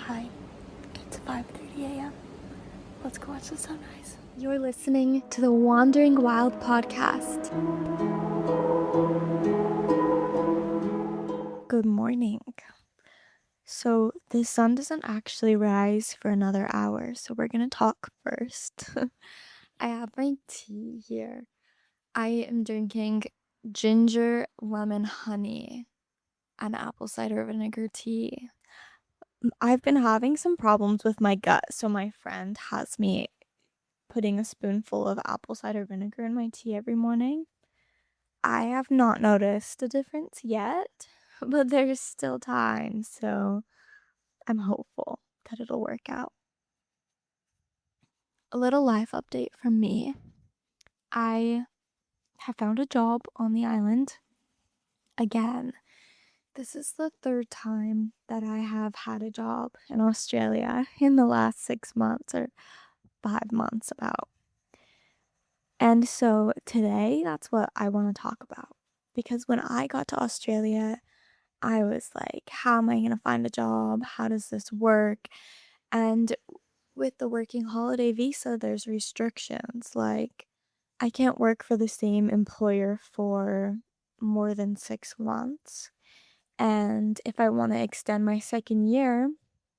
Hi, it's 5:30 a.m. Let's go watch the sunrise. You're listening to the Wandering Wild podcast. Good morning. So, the sun doesn't actually rise for another hour, so we're gonna talk first. I have my tea here. I am drinking ginger lemon honey and apple cider vinegar tea. I've been having some problems with my gut, so my friend has me putting a spoonful of apple cider vinegar in my tea every morning. I have not noticed a difference yet, but there's still time, so I'm hopeful that it'll work out. A little life update from me. I have found a job on the island again. This is the third time that I have had a job in Australia in the last 6 months or 5 months about. And so today, that's what I want to talk about. Because when I got to Australia, I was like, how am I going to find a job? How does this work? And with the working holiday visa, there's restrictions. Like, I can't work for the same employer for more than 6 months. And if I want to extend my second year,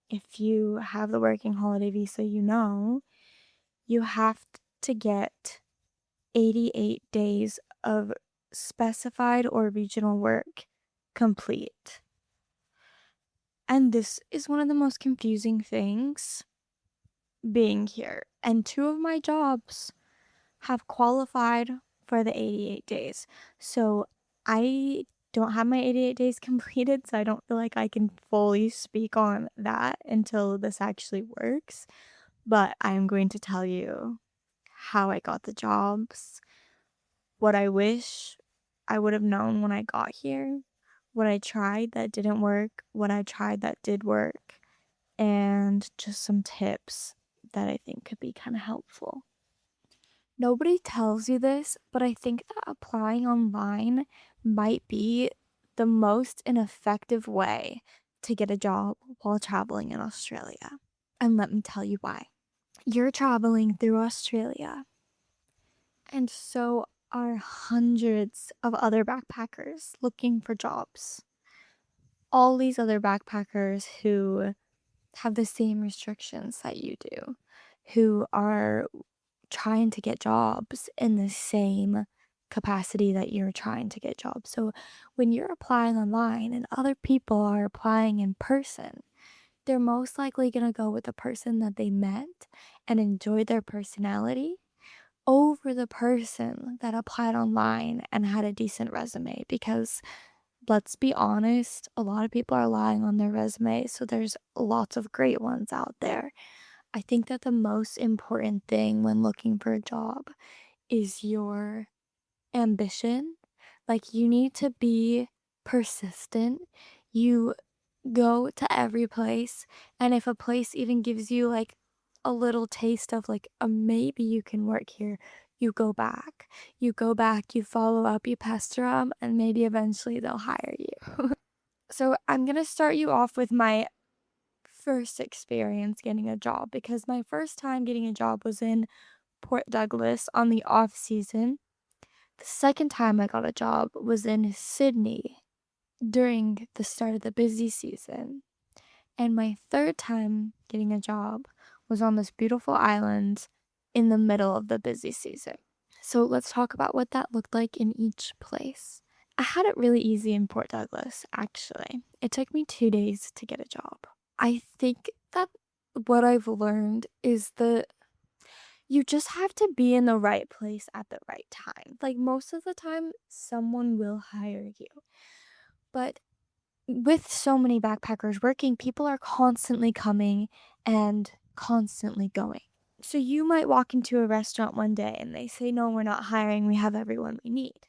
if you have the working holiday visa, you have to get 88 days of specified or regional work complete. And this is one of the most confusing things being here. And two of my jobs have qualified for the 88 days. So I don't have my 88 days completed, so I don't feel like I can fully speak on that until this actually works. But I'm going to tell you how I got the jobs, what I wish I would have known when I got here, what I tried that didn't work, what I tried that did work, and just some tips that I think could be kind of helpful. Nobody tells you this, but I think that applying online might be the most ineffective way to get a job while traveling in Australia. And let me tell you why. You're traveling through Australia, and so are hundreds of other backpackers looking for jobs. All these other backpackers who have the same restrictions that you do, who are trying to get jobs in the same capacity that you're trying to get jobs. So when you're applying online and other people are applying in person, they're most likely going to go with the person that they met and enjoy their personality over the person that applied online and had a decent resume, because let's be honest, a lot of people are lying on their resume, so there's lots of great ones out there. I think that the most important thing when looking for a job is your ambition. Like, you need to be persistent. You go to every place, and if a place even gives you like a little taste of like a maybe you can work here, you go back. You go back, you follow up, you pester them, and maybe eventually they'll hire you. So, I'm going to start you off with my first experience getting a job, because my first time getting a job was in Port Douglas on the off season. The second time I got a job was in Sydney during the start of the busy season. And my third time getting a job was on this beautiful island in the middle of the busy season. So let's talk about what that looked like in each place. I had it really easy in Port Douglas, actually. It took me 2 days to get a job. I think that what I've learned is that you just have to be in the right place at the right time. Like, most of the time, someone will hire you. But with so many backpackers working, people are constantly coming and constantly going. So you might walk into a restaurant one day and they say, no, we're not hiring, we have everyone we need.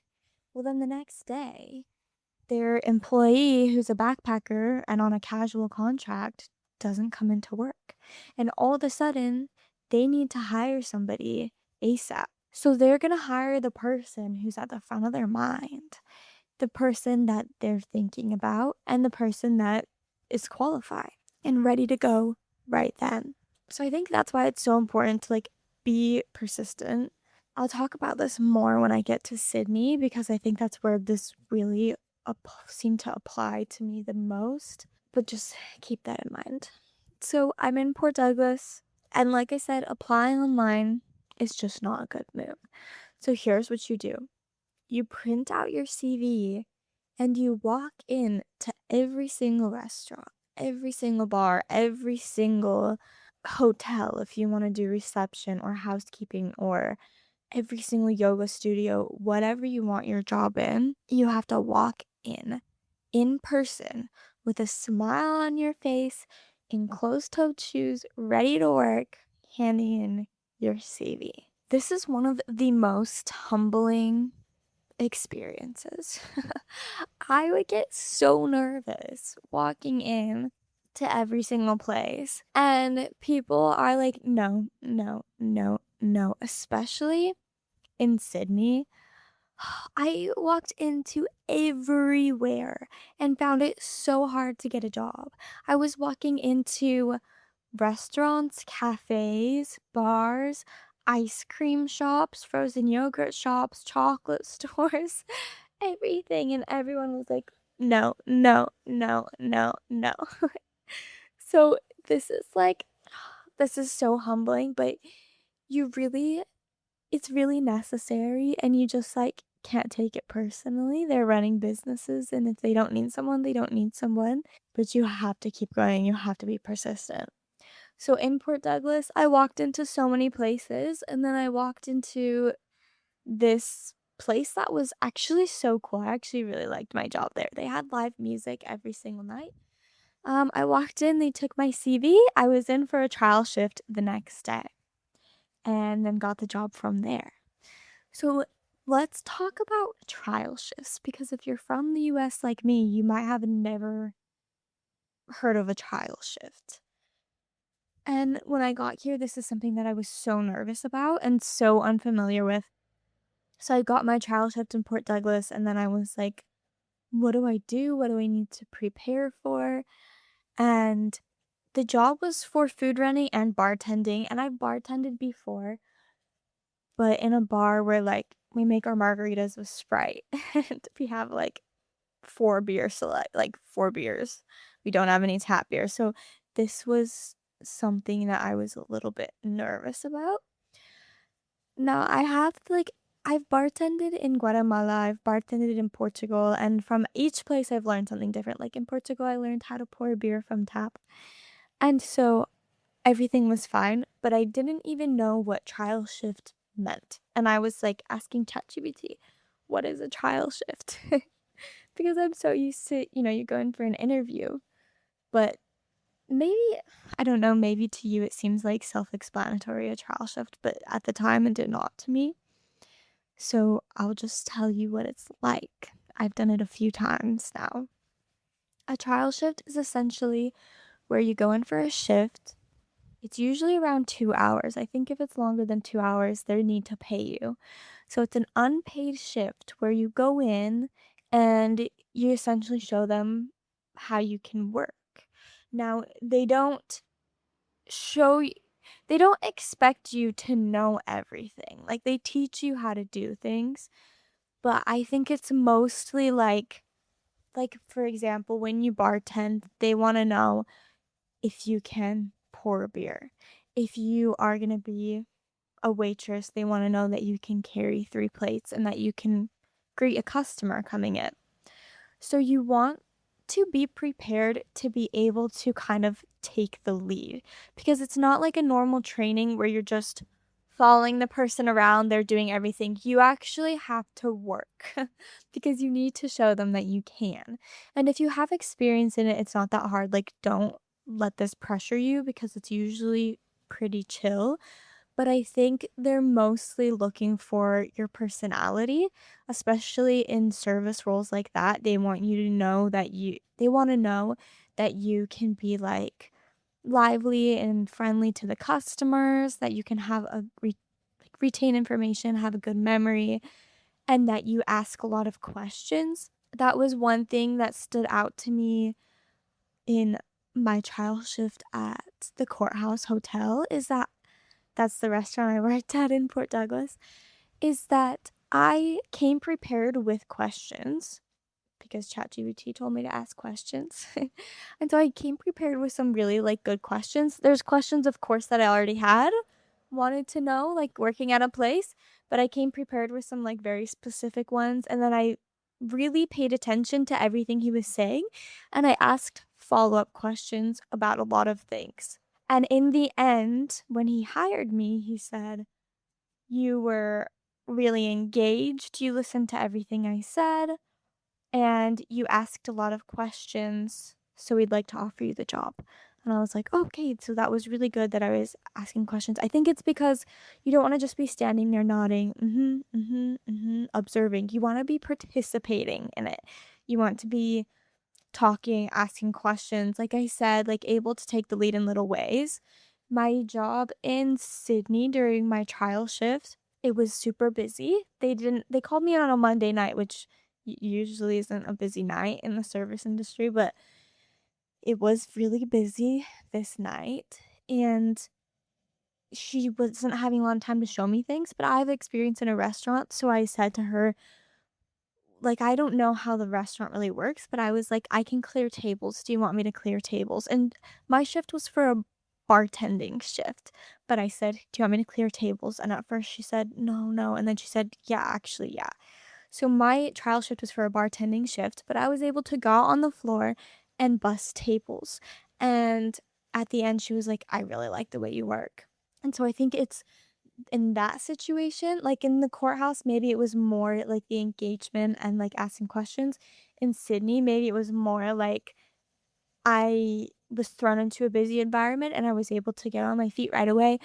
Well, then the next day, their employee who's a backpacker and on a casual contract doesn't come into work. And all of a sudden, they need to hire somebody ASAP. So they're going to hire the person who's at the front of their mind, the person that they're thinking about, and the person that is qualified. and ready to go right then. So I think that's why it's so important to like be persistent. I'll talk about this more when I get to Sydney because I think that's where this really seemed to apply to me the most. But just keep that in mind. So I'm in Port Douglas, and like I said, applying online is just not a good move. So here's what you do: you print out your CV and you walk in to every single restaurant, every single bar, every single hotel if you want to do reception or housekeeping, or every single yoga studio, whatever you want your job in, you have to walk in person with a smile on your face, in closed-toed shoes, ready to work, handing in your CV. This is one of the most humbling experiences. I would get so nervous walking in to every single place, and people are like, no, no, no, no, especially in Sydney. I walked into everywhere and found it so hard to get a job. I was walking into restaurants, cafes, bars, ice cream shops, frozen yogurt shops, chocolate stores, everything. And everyone was like, no, no, no, no, no. So this is like, this is so humbling, but you really, it's really necessary, and you just like can't take it personally. They're running businesses, and if they don't need someone, they don't need someone. But you have to keep going. You have to be persistent. So in Port Douglas, I walked into so many places, and then I walked into this place that was actually so cool. I actually really liked my job there. They had live music every single night. I walked in, they took my CV. I was in for a trial shift the next day and then got the job from there. So let's talk about trial shifts, because if you're from the US like me, you might have never heard of a trial shift. And when I got here, this is something that I was so nervous about and so unfamiliar with. So I got my trial shift in Port Douglas, and then I was like, what do I do? What do I need to prepare for? And the job was for food running and bartending, and I've bartended before, but in a bar where like we make our margaritas with Sprite and we have like four beers. We don't have any tap beer. So this was something that I was a little bit nervous about. Now I've bartended in Guatemala, I've bartended in Portugal, and from each place I've learned something different. Like in Portugal, I learned how to pour beer from tap. And so everything was fine, but I didn't even know what trial shift meant. And I was like asking ChatGPT, what is a trial shift? Because I'm so used to, you go in for an interview, but maybe, I don't know, maybe to you it seems like self-explanatory, a trial shift, but at the time it did not to me. So I'll just tell you what it's like. I've done it a few times now. A trial shift is essentially where you go in for a shift. It's usually around 2 hours. I think if it's longer than 2 hours, they need to pay you. So it's an unpaid shift where you go in and you essentially show them how you can work. Now, show you, they don't expect you to know everything. Like they teach you how to do things, but I think it's mostly like for example, when you bartend, they want to know if you can pour a beer. If you are going to be a waitress, they want to know that you can carry 3 plates and that you can greet a customer coming in. So you want to be prepared to be able to kind of take the lead, because it's not like a normal training where you're just following the person around, they're doing everything. You actually have to work because you need to show them that you can. And if you have experience in it, it's not that hard. Like, don't let this pressure you because it's usually pretty chill, but I think they're mostly looking for your personality, especially in service roles like that. They want to know that you can be like lively and friendly to the customers, that you can retain information, have a good memory, and that you ask a lot of questions. That was one thing that stood out to me in my trial shift at the Courthouse Hotel that's the restaurant I worked at in Port Douglas, is that I came prepared with questions because ChatGPT told me to ask questions. And so I came prepared with some really like good questions. There's questions, of course, that I already had wanted to know, like working at a place, but I came prepared with some like very specific ones. And then I really paid attention to everything he was saying. And I asked follow up questions about a lot of things. And in the end, when he hired me, he said, "You were really engaged. You listened to everything I said and you asked a lot of questions, so we'd like to offer you the job." And I was like, okay, so that was really good that I was asking questions. I think it's because you don't want to just be standing there nodding, observing. You want to be participating in it. You want to be talking, asking questions, like I said, like able to take the lead in little ways. My job in Sydney during my trial shift, it was super busy. They called me in on a Monday night, which usually isn't a busy night in the service industry, but it was really busy this night. And she wasn't having a lot of time to show me things, but I have experience in a restaurant. So I said to her, like, I don't know how the restaurant really works, but I was like, I can clear tables. Do you want me to clear tables? And my shift was for a bartending shift. But I said, do you want me to clear tables? And at first she said, no, no. And then she said, yeah, actually, yeah. So my trial shift was for a bartending shift, but I was able to go out on the floor and bus tables. And at the end, she was like, I really like the way you work. And so I think it's in that situation, like in the courthouse, maybe it was more like the engagement and like asking questions. In Sydney, maybe it was more like I was thrown into a busy environment and I was able to get on my feet right away.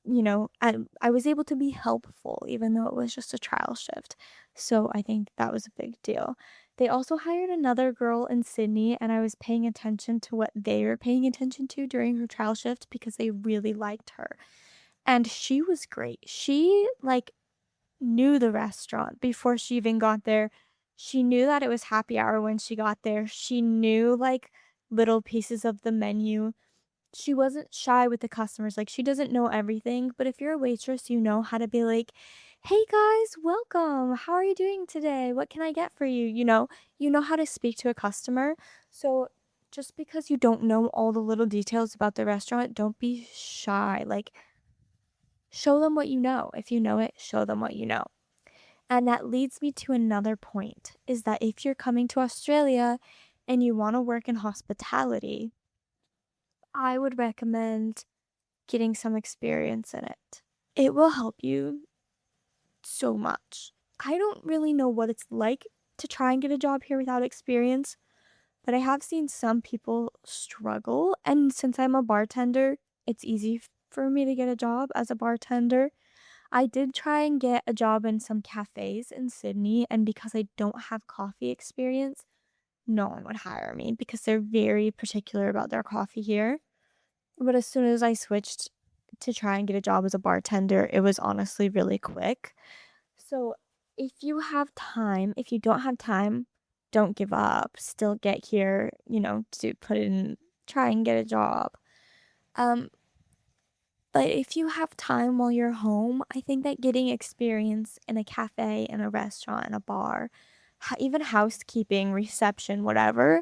I was able to be helpful even though it was just a trial shift. So I think that was a big deal. They also hired another girl in Sydney, and I was paying attention to what they were paying attention to during her trial shift because they really liked her. And she was great. She, like, knew the restaurant before she even got there. She knew that it was happy hour when she got there. She knew, like, little pieces of the menu. She wasn't shy with the customers. Like, she doesn't know everything, but if you're a waitress, you know how to be like, "Hey, guys, welcome. How are you doing today? What can I get for you?" You know how to speak to a customer. So just because you don't know all the little details about the restaurant, don't be shy. Like, show them what you know. If you know it, show them what you know. And that leads me to another point is that if you're coming to Australia and you want to work in hospitality, I would recommend getting some experience in it. It will help you so much. I don't really know what it's like to try and get a job here without experience, but I have seen some people struggle. And since I'm a bartender, it's easy for me to get a job as a bartender. I did try and get a job in some cafes in Sydney, and because I don't have coffee experience, no one would hire me because they're very particular about their coffee here. But as soon as I switched to try and get a job as a bartender, it was honestly really quick. So if you have time, if you don't have time, don't give up. Still get here, to put in, try and get a job. Um, but if you have time while you're home, I think that getting experience in a cafe, in a restaurant, in a bar, even housekeeping, reception, whatever,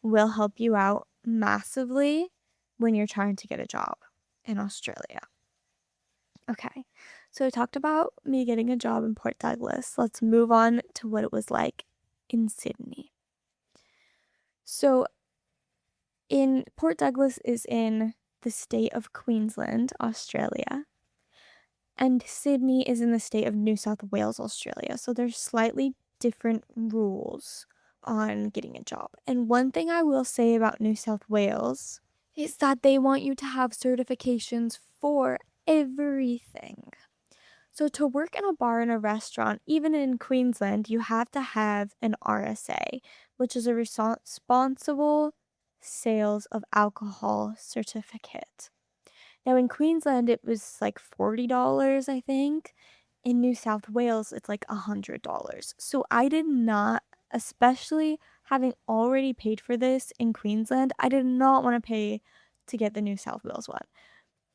will help you out massively when you're trying to get a job in Australia. Okay, so I talked about me getting a job in Port Douglas. Let's move on to what it was like in Sydney. So, in Port Douglas is in the state of Queensland, Australia, and Sydney is in the state of New South Wales, Australia. So there's slightly different rules on getting a job. And one thing I will say about New South Wales is that they want you to have certifications for everything. So to work in a bar and a restaurant, even in Queensland, you have to have an RSA, which is a responsible sales of alcohol certificate. Now in Queensland, it was like $40, I think. In New South Wales, it's like $100. So I did not especially having already paid for this in Queensland, I did not want to pay to get the New South Wales one.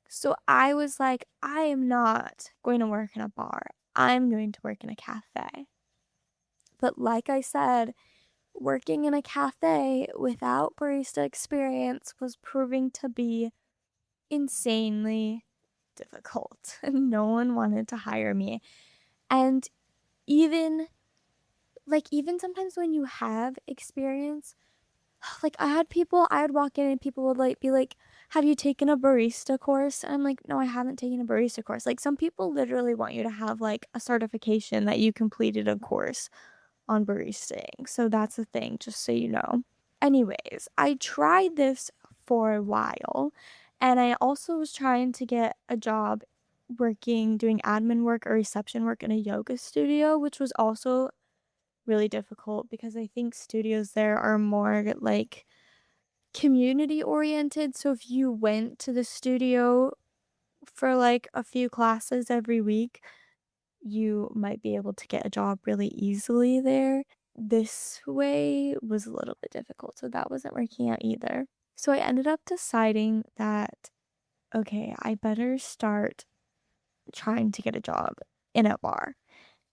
So I was like, I am not going to work in a bar. I'm going to work in a cafe. But like I said, working in a cafe without barista experience was proving to be insanely difficult. No one wanted to hire me. And even even sometimes when you have experience, like I would walk in and people would be like, have you taken a barista course? And I'm like, no, I haven't taken a barista course. Like some people literally want you to have like a certification that you completed a course on baristaing. So that's the thing, just so you know. Anyways, I tried this for a while, and I also was trying to get a job doing admin work or reception work in a yoga studio, which was also really difficult because I think studios there are more like community oriented. So if you went to the studio for like a few classes every week, you might be able to get a job really easily there. This way was a little bit difficult, so that wasn't working out either. So I ended up deciding that, okay, I better start trying to get a job in a bar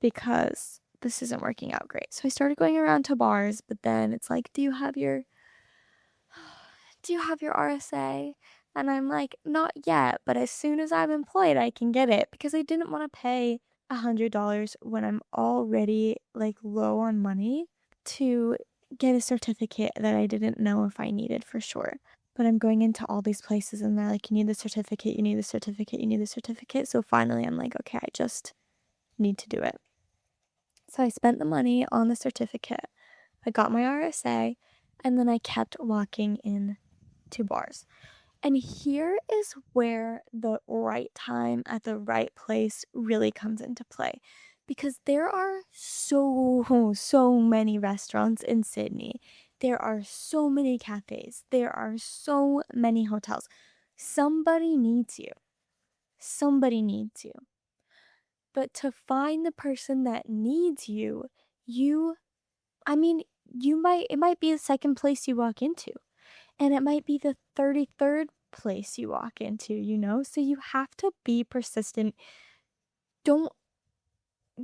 because this isn't working out great. So I started going around to bars, but then it's like, do you have your RSA? And I'm like, not yet, but as soon as I'm employed, I can get it because I didn't want to pay $100 when I'm already like low on money to get a certificate that I didn't know if I needed for sure. But I'm going into all these places and they're like, you need the certificate, you need the certificate, you need the certificate. So finally, I'm like, okay, I just need to do it. So I spent the money on the certificate. I got my RSA, and then I kept walking in to bars. And here is where the right time at the right place really comes into play. Because there are so many restaurants in Sydney. There are so many cafes. There are so many hotels. Somebody needs you. Somebody needs you. But to find the person that needs you, you, I mean, it might be the second place you walk into. And it might be the 33rd place you walk into, you know? So you have to be persistent. Don't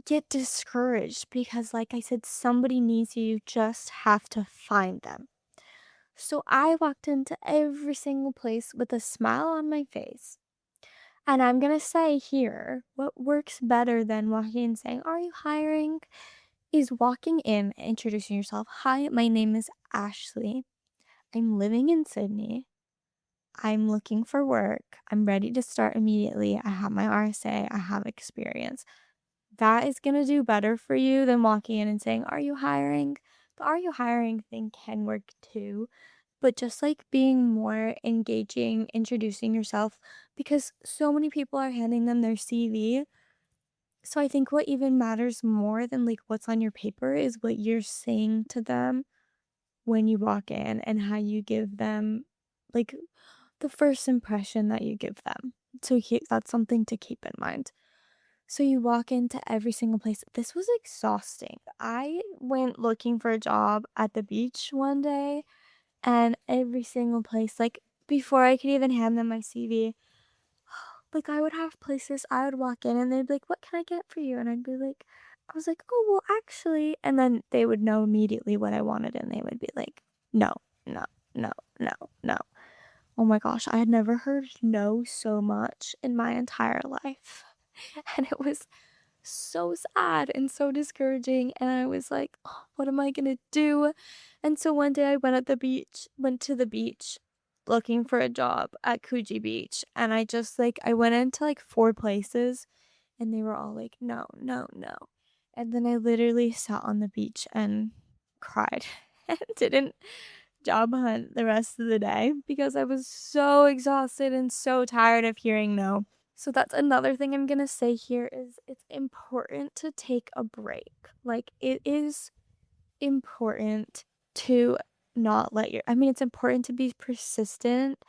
get discouraged because, like I said, somebody needs you. You just have to find them. So I walked into every single place with a smile on my face. And I'm going to say here, what works better than walking in saying, are you hiring? Is walking in, introducing yourself. Hi, my name is Ashley. I'm living in Sydney. I'm looking for work. I'm ready to start immediately. I have my RSA. I have experience. That is going to do better for you than walking in and saying, are you hiring? The are you hiring thing can work too. But just like being more engaging, introducing yourself, because so many people are handing them their CV. So I think what even matters more than like what's on your paper is what you're saying to them when you walk in and how you give them like the first impression that you give them. So that's something to keep in mind. So you walk into every single place. This was exhausting. I went looking for a job at the beach one day, and every single place, like before I could even hand them my CV, like I would have places I would walk in and they'd be like, what can I get for you? And I'd be like, I was like, oh, well, actually. And then they would know immediately what I wanted and they would be like, no, no, no, no, no. Oh my gosh, I had never heard no so much in my entire life. And it was so sad and so discouraging. And I was like, "Oh, what am I gonna do?" And so one day I went to the beach looking for a job at Coogee Beach. And I went into like four places and they were all like, no, no, no. And then I literally sat on the beach and cried and didn't job hunt the rest of the day because I was so exhausted and so tired of hearing no. So that's another thing I'm going to say here is it's important to take a break. Like it is important to not let your I mean it's important to be persistent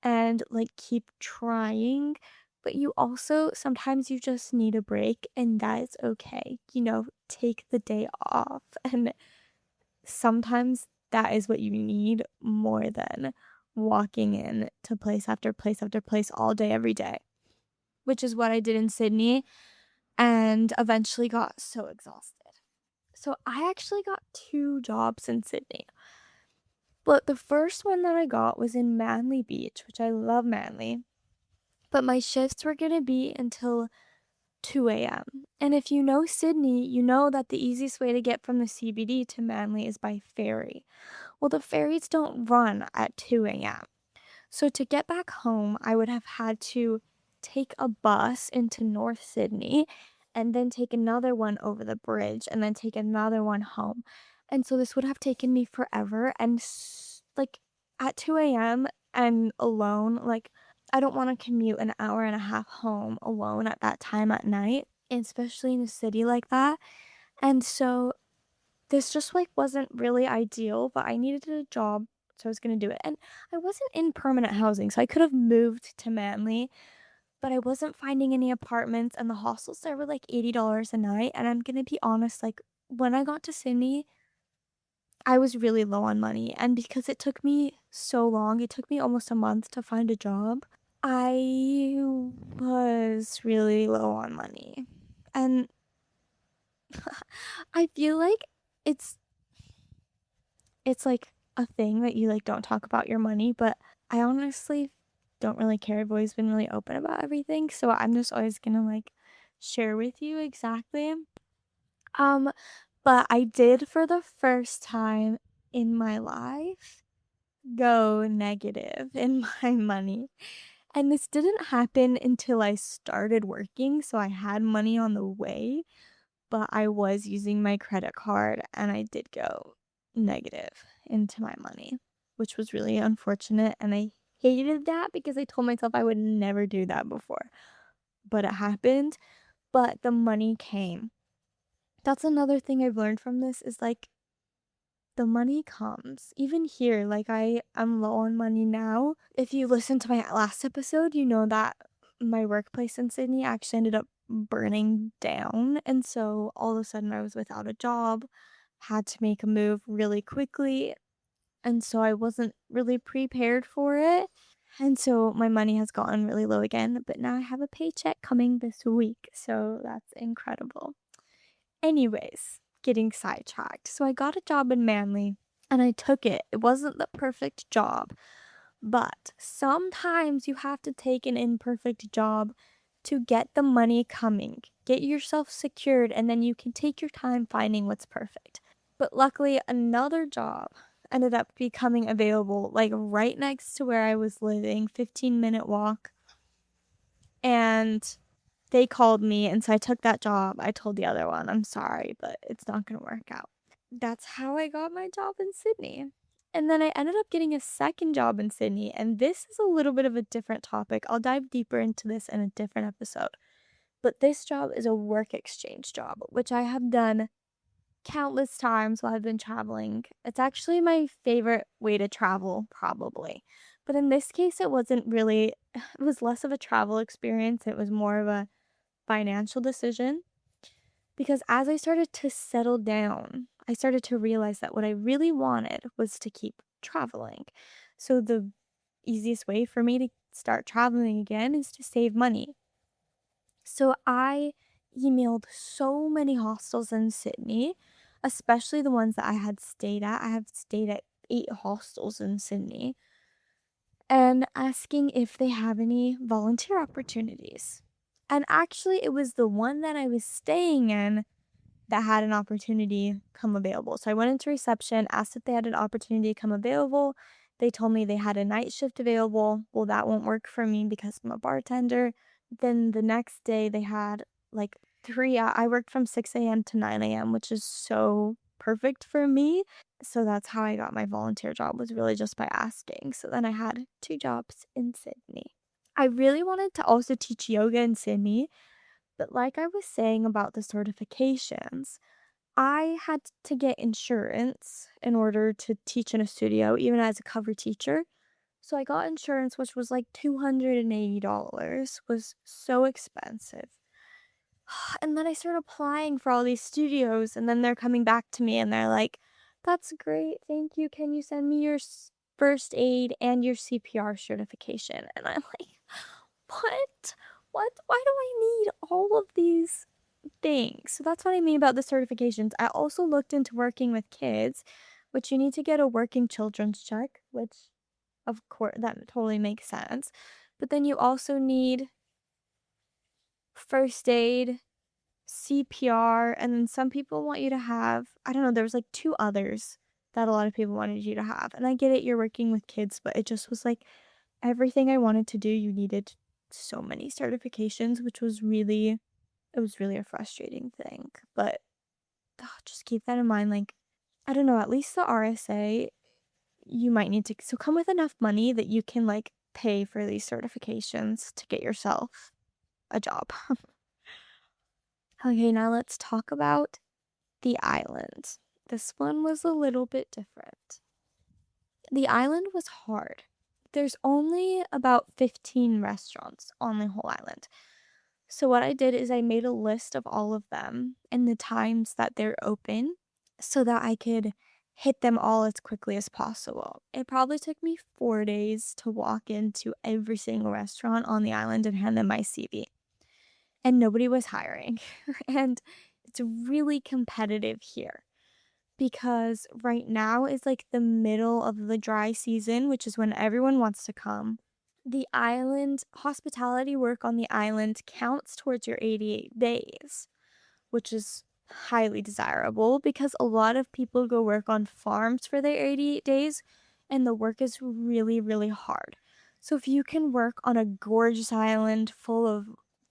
and like keep trying, but you also sometimes you just need a break and that is okay. You know, take the day off and sometimes that is what you need more than walking in to place after place after place all day, every day, which is what I did in Sydney and eventually got so exhausted. So I actually got 2 jobs in Sydney. But the first one that I got was in Manly Beach, which I love Manly. But my shifts were gonna be until 2 a.m. And if you know Sydney, you know that the easiest way to get from the CBD to Manly is by ferry. Well, the ferries don't run at 2 a.m. So to get back home, I would have had to take a bus into North Sydney and then take another one over the bridge and then take another one home. And so this would have taken me forever and like at 2 a.m. and alone, like I don't want to commute an hour and a half home alone at that time at night, especially in a city like that. And so this just like wasn't really ideal, but I needed a job, so I was gonna do it. And I wasn't in permanent housing, so I could have moved to Manly, but I wasn't finding any apartments, and the hostels there were like $80 a night. And I'm gonna be honest, like when I got to Sydney, I was really low on money. And because it took me so long, it took me almost a month to find a job, I was really low on money. And I feel like it's it's like a thing that you like don't talk about your money, but I honestly don't really care. I've always been really open about everything, so I'm just always gonna like share with you exactly. Um, but I did for the first time in my life go negative in my money. And this didn't happen until I started working, so I had money on the way, but I was using my credit card and I did go negative into my money, which was really unfortunate. And I hated that because I told myself I would never do that before, but it happened. But the money came. That's another thing I've learned from this is like the money comes. Even here, like I am low on money now. If you listen to my last episode, you know that my workplace in Sydney actually ended up burning down. And so all of a sudden I was without a job, had to make a move really quickly. And so I wasn't really prepared for it. And so my money has gotten really low again, but now I have a paycheck coming this week. So that's incredible. Anyways, getting sidetracked. So I got a job in Manly and I took it. It wasn't the perfect job, but sometimes you have to take an imperfect job to get the money coming, get yourself secured, and then you can take your time finding what's perfect. But luckily, another job ended up becoming available, like right next to where I was living, 15-minute walk. And they called me, and so I took that job. I told the other one, I'm sorry, but it's not going to work out. That's how I got my job in Sydney. And then I ended up getting a second job in Sydney, and this is a little bit of a different topic. I'll dive deeper into this in a different episode. But this job is a work exchange job, which I have done countless times while I've been traveling. It's actually my favorite way to travel, probably. But in this case, it wasn't really, it was less of a travel experience. It was more of a financial decision because as I started to settle down, I started to realize that what I really wanted was to keep traveling. So the easiest way for me to start traveling again is to save money. So I emailed so many hostels in Sydney, especially the ones that I had stayed at. I have stayed at 8 hostels in Sydney, and asking if they have any volunteer opportunities. And actually, it was the one that I was staying in that had an opportunity come available. So I went into reception, asked if they had an opportunity come available. They told me they had a night shift available. Well, that won't work for me because I'm a bartender. Then the next day they had like I worked from 6 a.m. to 9 a.m., which is so perfect for me. So that's how I got my volunteer job, was really just by asking. So then I had 2 jobs in Sydney. I really wanted to also teach yoga in Sydney, but like I was saying about the certifications, I had to get insurance in order to teach in a studio, even as a cover teacher. So I got insurance, which was like $280, was so expensive. And then I started applying for all these studios, and then they're coming back to me and they're like, That's great. Thank you. Can you send me your first aid and your CPR certification? And I'm like, what? What? Why do I need all of these things? So that's what I mean about the certifications. I also looked into working with kids, which you need to get a working children's check, which of course that totally makes sense. But then you also need first aid, CPR, and then some people want you to have, I don't know, there was like two others that a lot of people wanted you to have. And I get it, you're working with kids, but it just was like everything I wanted to do, you needed so many certifications, which was really, it was really a frustrating thing. But just keep that in mind. Like, I don't know, at least the RSA, you might need to, so come with enough money that you can like pay for these certifications to get yourself a job. Okay, now let's talk about the island. This one was a little bit different. The island was hard. There's only about 15 restaurants on the whole island. So, what I did is I made a list of all of them and the times that they're open so that I could hit them all as quickly as possible. It probably took me 4 days to walk into every single restaurant on the island and hand them my CV. And nobody was hiring. And it's really competitive here because right now is like the middle of the dry season, which is when everyone wants to come. The island hospitality work on the island counts towards your 88 days, which is highly desirable because a lot of people go work on farms for their 88 days and the work is really, really hard. So if you can work on a gorgeous island full of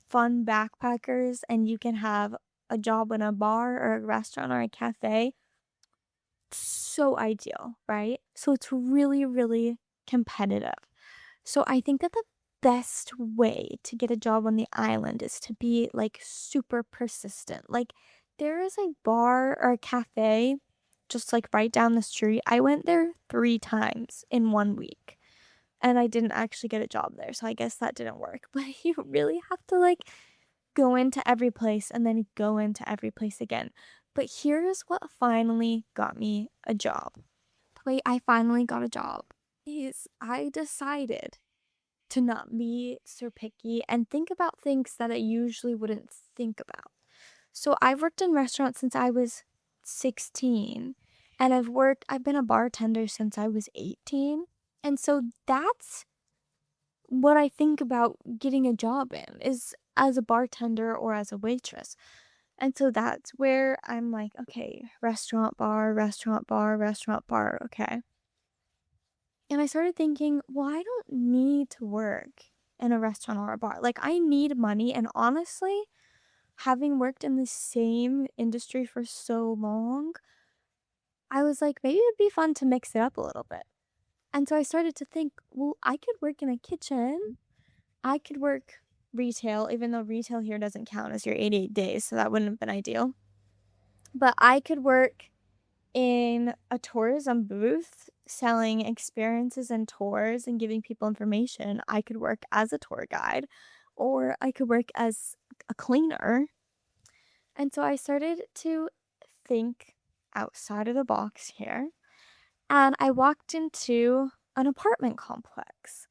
fun backpackers and you can have a job in a bar or a restaurant or a cafe, so ideal, right? So it's really, really competitive. So I think that the best way to get a job on the island is to be like super persistent. Like there is a bar or a cafe just like right down the street. I went there 3 times in 1 week and I didn't actually get a job there. So I guess that didn't work. But you really have to like go into every place and then go into every place again. But here's what finally got me a job. The way I finally got a job is I decided to not be so picky and think about things that I usually wouldn't think about. So I've worked in restaurants since I was 16 and I've been a bartender since I was 18. And so that's what I think about getting a job in is as a bartender or as a waitress. And so that's where I'm like, okay, restaurant bar, restaurant bar, restaurant bar, okay. And I started thinking, well, I don't need to work in a restaurant or a bar. Like, I need money. And honestly, having worked in the same industry for so long, I was like, maybe it'd be fun to mix it up a little bit. And so I started to think, well, I could work in a kitchen. I could work retail, even though retail here doesn't count as your 88 days. So that wouldn't have been ideal. But I could work in a tourism booth selling experiences and tours and giving people information. I could work as a tour guide or I could work as a cleaner. And so I started to think outside of the box here. And I walked into an apartment complex.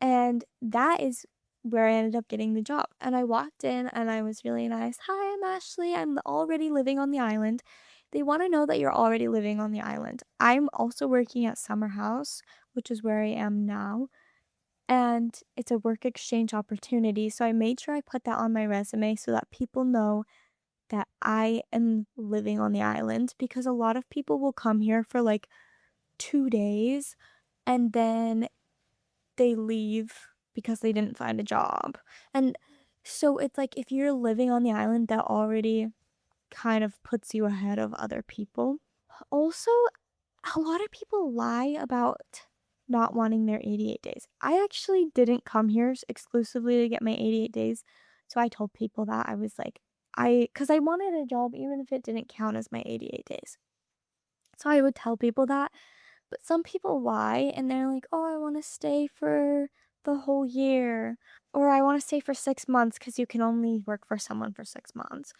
And that is where I ended up getting the job. And I walked in and I was really nice. Hi, I'm Ashley. I'm already living on the island. They want to know that you're already living on the island. I'm also working at Summer House, which is where I am now. And it's a work exchange opportunity. So I made sure I put that on my resume so that people know that I am living on the island because a lot of people will come here for like 2 days and then they leave because they didn't find a job. And so it's like if you're living on the island, that already kind of puts you ahead of other people. Also, a lot of people lie about not wanting their 88 days. I actually didn't come here exclusively to get my 88 days. So I told people that I was like, because I wanted a job even if it didn't count as my 88 days. So I would tell people that. But some people lie and they're like, oh, I want to stay for the whole year. Or I want to stay for 6 months because you can only work for someone for 6 months.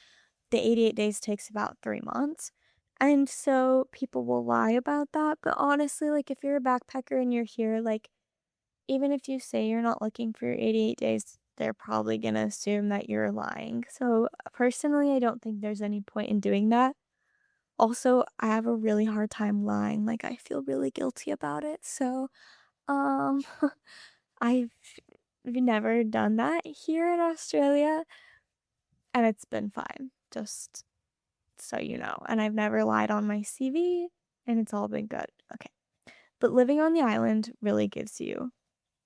The 88 days takes about 3 months. And so people will lie about that, but honestly, like, if you're a backpacker and you're here, like, even if you say you're not looking for your 88 days, they're probably gonna assume that you're lying. So, personally, I don't think there's any point in doing that. Also, I have a really hard time lying, like, I feel really guilty about it, so, um, I've never done that here in Australia, and it's been fine, just so you know, and I've never lied on my CV, and it's all been good. Okay. But living on the island really gives you,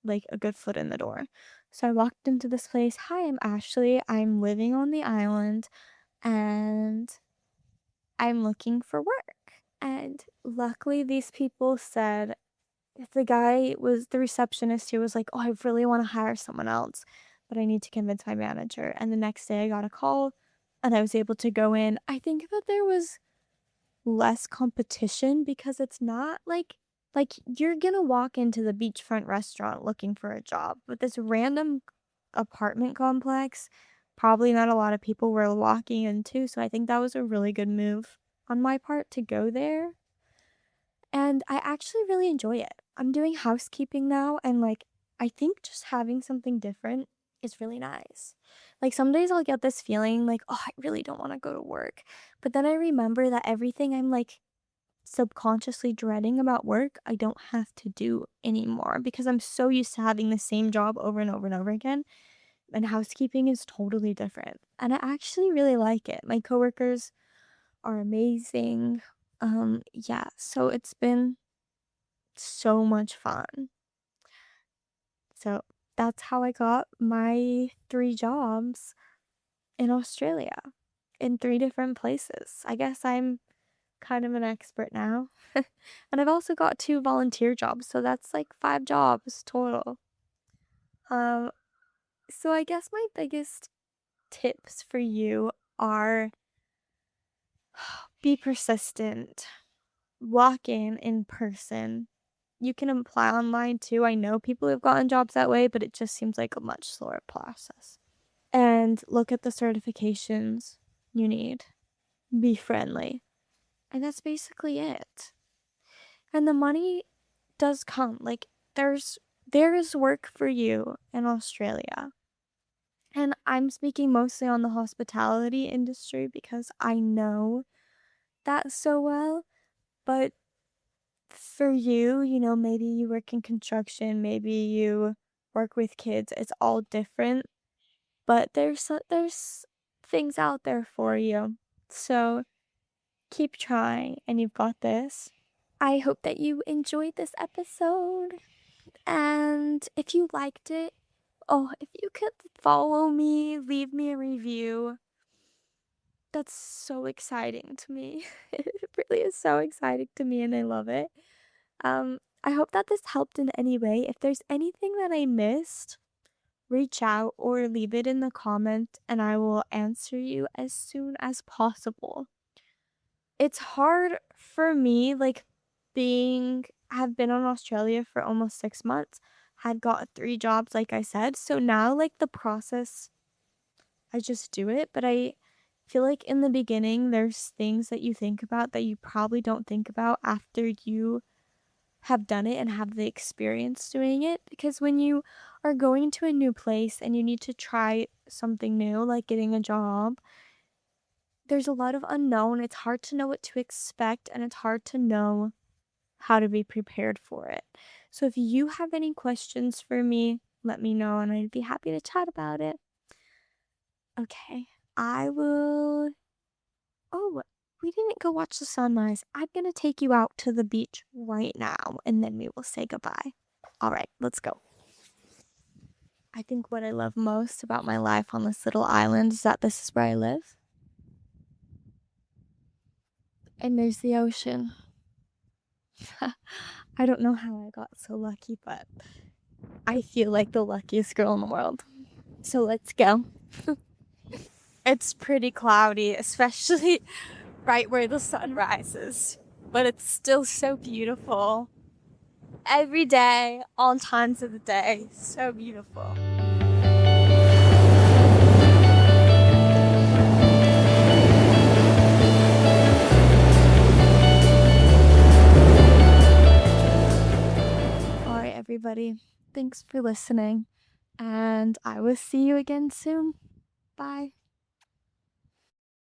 like, a good foot in the door. So I walked into this place, "Hi, I'm Ashley, I'm living on the island, and I'm looking for work." And luckily, these people said the guy was the receptionist who was like, "Oh, I really wanna hire someone else, but I need to convince my manager." And the next day, I got a call, and I was able to go in. I think that there was less competition because it's not like you're gonna walk into the beachfront restaurant looking for a job, but this random apartment complex, probably not a lot of people were walking into, so I think that was a really good move on my part to go there. And I actually really enjoy it. I'm doing housekeeping now, and like I think just having something different is really nice. Like some days I'll get this feeling like, oh, I really don't want to go to work. But then I remember that everything I'm like subconsciously dreading about work, I don't have to do anymore because I'm so used to having the same job over and over and over again. And housekeeping is totally different. And I actually really like it. My coworkers are amazing. Yeah, so it's been so much fun. So that's how I got my 3 jobs in Australia in 3 different places. I guess I'm kind of an expert now. And I've also got 2 volunteer jobs, so that's like 5 jobs total. Um, so I guess my biggest tips for you are be persistent, walk in person. You can apply online too. I know people who've gotten jobs that way, but it just seems like a much slower process. And look at the certifications you need. Be friendly. And that's basically it. And the money does come. Like there is work for you in Australia. And I'm speaking mostly on the hospitality industry because I know that so well, but for you, you know, maybe you work in construction, maybe you work with kids. It's all different, but there's things out there for you. So keep trying, and you've got this. I hope that you enjoyed this episode, and if you liked it, oh, if you could follow me, leave me a review. That's so exciting to me. It really is so exciting to me, and I love it. I hope that this helped in any way. If there's anything that I missed, reach out or leave it in the comment and I will answer you as soon as possible. It's hard for me, like have been in Australia for almost 6 months, had got 3 jobs, like I said. So now, like, the process, I just do it. But I feel like in the beginning, there's things that you think about that you probably don't think about after you have done it and have the experience doing it. Because when you are going to a new place and you need to try something new, like getting a job, there's a lot of unknown. It's hard to know what to expect and it's hard to know how to be prepared for it. So if you have any questions for me, let me know and I'd be happy to chat about it. Okay, I will. Oh, we didn't go watch the sunrise. I'm gonna take you out to the beach right now and then we will say goodbye. All right, let's go. I think what I love most about my life on this little island is that this is where I live. And there's the ocean. I don't know how I got so lucky, but I feel like the luckiest girl in the world. So let's go. It's pretty cloudy, especially right where the sun rises, but it's still so beautiful. Every day, all times of the day, so beautiful. everybody. Thanks for listening, and I will see you again soon. Bye.